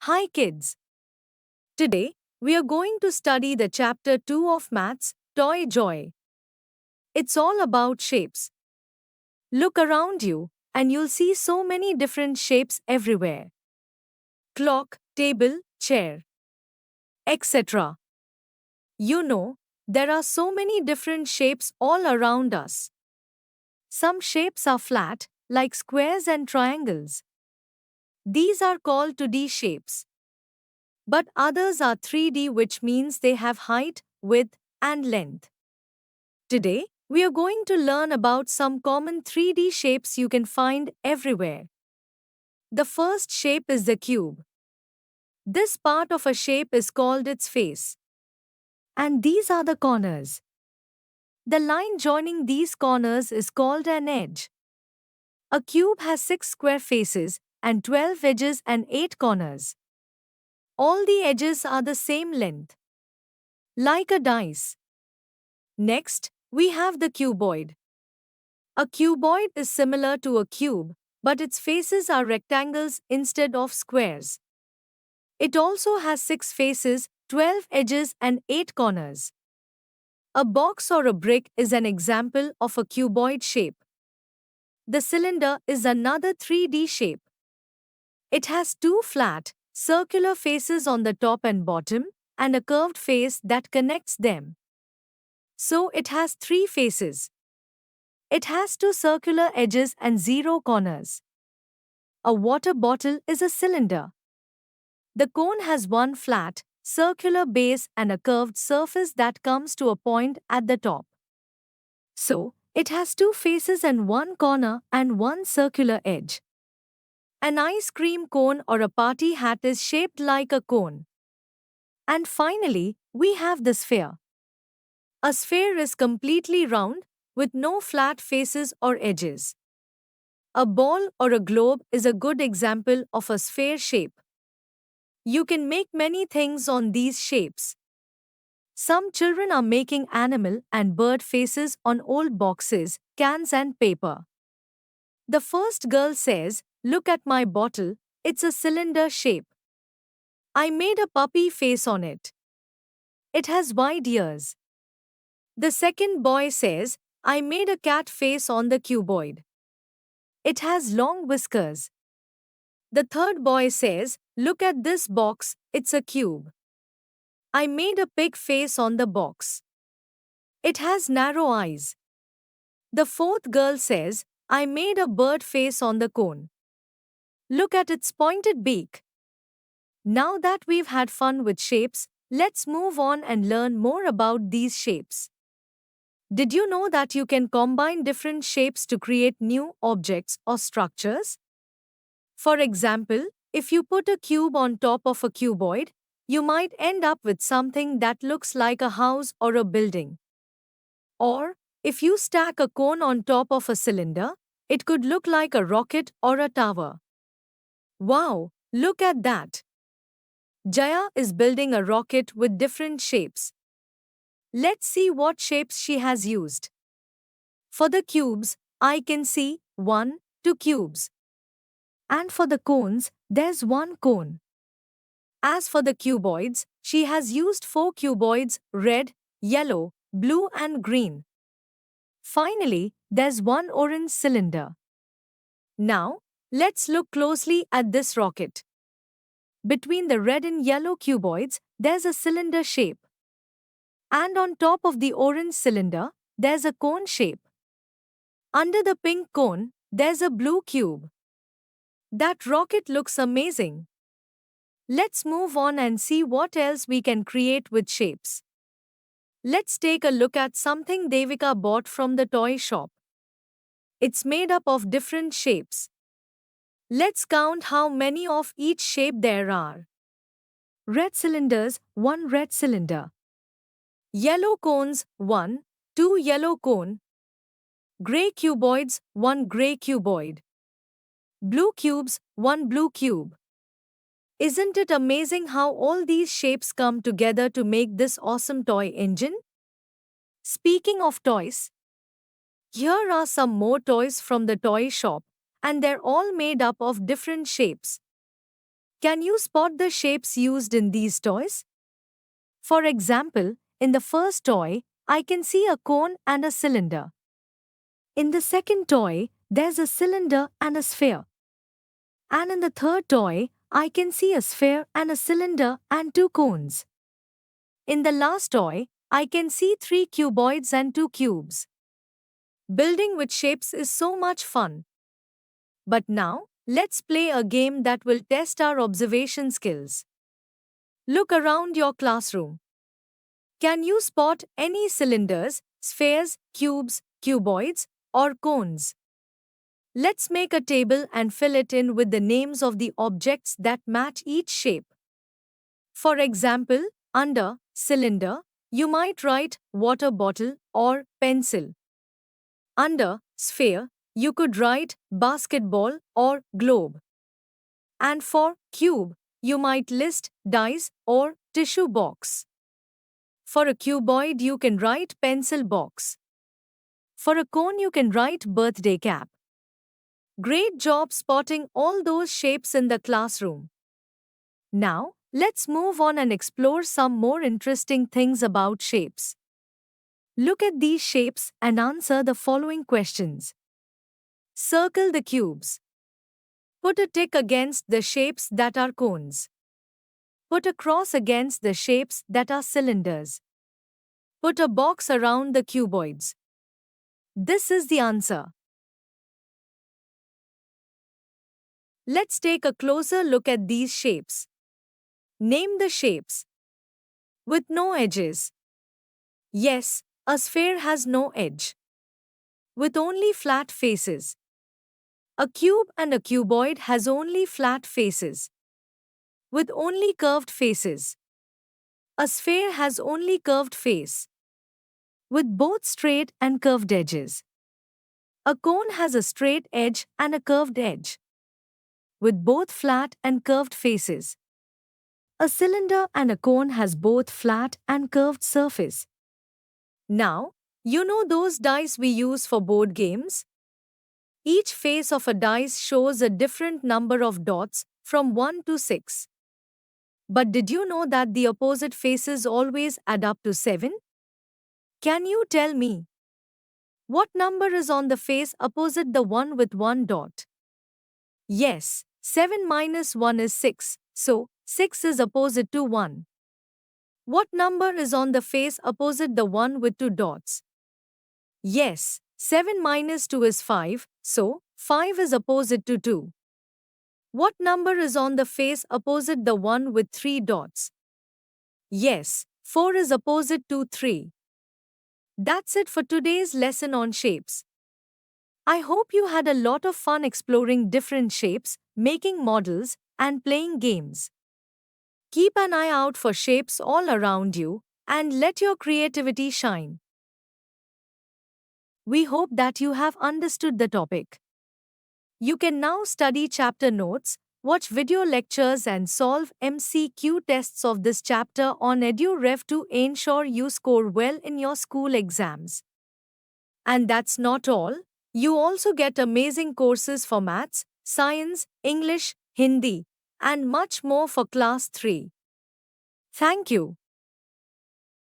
Hi kids. Today, we are going to study the chapter 2 of Maths, Toy Joy. It's all about shapes. Look around you, and you'll see so many different shapes everywhere. Clock, table, chair, etc. There are so many different shapes all around us. Some shapes are flat, like squares and triangles. These are called 2D shapes. But others are 3D, which means they have height, width, and length. Today, we are going to learn about some common 3D shapes you can find everywhere. The first shape is the cube. This part of a shape is called its face. And these are the corners. The line joining these corners is called an edge. A cube has 6 square faces and 12 edges and 8 corners. All the edges are the same length, like a dice. Next, we have the cuboid. A cuboid is similar to a cube, but its faces are rectangles instead of squares. It also has 6 faces, 12 edges, and 8 corners. A box or a brick is an example of a cuboid shape. The cylinder is another 3D shape. It has 2 flat, circular faces on the top and bottom, and a curved face that connects them. So it has 3 faces. It has 2 circular edges and 0 corners. A water bottle is a cylinder. The cone has one flat, circular base and a curved surface that comes to a point at the top. So, it has 2 faces and 1 corner and 1 circular edge. An ice cream cone or a party hat is shaped like a cone. And finally, we have the sphere. A sphere is completely round, with no flat faces or edges. A ball or a globe is a good example of a sphere shape. You can make many things on these shapes. Some children are making animal and bird faces on old boxes, cans, and paper. The first girl says, "Look at my bottle, it's a cylinder shape. I made a puppy face on it. It has wide ears." The second boy says, "I made a cat face on the cuboid. It has long whiskers." The third boy says, "Look at this box, it's a cube. I made a pig face on the box. It has narrow eyes." The fourth girl says, "I made a bird face on the cone. Look at its pointed beak." Now that we've had fun with shapes, let's move on and learn more about these shapes. Did you know that you can combine different shapes to create new objects or structures? For example, if you put a cube on top of a cuboid, you might end up with something that looks like a house or a building. Or, if you stack a cone on top of a cylinder, it could look like a rocket or a tower. Wow, look at that! Jaya is building a rocket with different shapes. Let's see what shapes she has used. For the cubes, I can see 1, 2 cubes. And for the cones, there's 1 cone. As for the cuboids, she has used 4 cuboids, red, yellow, blue and green. Finally, there's 1 orange cylinder. Now, let's look closely at this rocket. Between the red and yellow cuboids, there's a cylinder shape. And on top of the orange cylinder, there's a cone shape. Under the pink cone, there's a blue cube. That rocket looks amazing. Let's move on and see what else we can create with shapes. Let's take a look at something Devika bought from the toy shop. It's made up of different shapes. Let's count how many of each shape there are. Red cylinders, 1 red cylinder. Yellow cones, 1, 2 yellow cone. Gray cuboids, 1 gray cuboid. Blue cubes, 1 blue cube. Isn't it amazing how all these shapes come together to make this awesome toy engine? Speaking of toys, here are some more toys from the toy shop, and they're all made up of different shapes. Can you spot the shapes used in these toys? For example, in the first toy, I can see a cone and a cylinder. In the second toy, there's a cylinder and a sphere. And in the third toy, I can see a sphere and a cylinder and two cones. In the last toy, I can see three cuboids and two cubes. Building with shapes is so much fun. But now, let's play a game that will test our observation skills. Look around your classroom. Can you spot any cylinders, spheres, cubes, cuboids, or cones? Let's make a table and fill it in with the names of the objects that match each shape. For example, under cylinder, you might write water bottle or pencil. Under sphere, you could write basketball or globe. And for cube, you might list dice or tissue box. For a cuboid, you can write pencil box. For a cone, you can write birthday cap. Great job spotting all those shapes in the classroom. Now, let's move on and explore some more interesting things about shapes. Look at these shapes and answer the following questions. Circle the cubes. Put a tick against the shapes that are cones. Put a cross against the shapes that are cylinders. Put a box around the cuboids. This is the answer. Let's take a closer look at these shapes. Name the shapes. With no edges. Yes, a sphere has no edge. With only flat faces. A cube and a cuboid has only flat faces. With only curved faces. A sphere has only curved face. With both straight and curved edges. A cone has a straight edge and a curved edge. With both flat and curved faces. A cylinder and a cone has both flat and curved surface. Now, you know those dice we use for board games? Each face of a dice shows a different number of dots from 1 to 6. But did you know that the opposite faces always add up to 7? Can you tell me? What number is on the face opposite the one with 1 dot? Yes, 7 minus 1 is 6, so 6 is opposite to 1. What number is on the face opposite the one with 2 dots? Yes, 7 minus 2 is 5, so 5 is opposite to 2. What number is on the face opposite the one with 3 dots? Yes, 4 is opposite to 3. That's it for today's lesson on shapes. I hope you had a lot of fun exploring different shapes, making models, and playing games. Keep an eye out for shapes all around you and let your creativity shine. We hope that you have understood the topic. You can now study chapter notes, watch video lectures, and solve MCQ tests of this chapter on EduRev to ensure you score well in your school exams. And that's not all. You also get amazing courses for maths, science, English, Hindi, and much more for class 3. Thank you.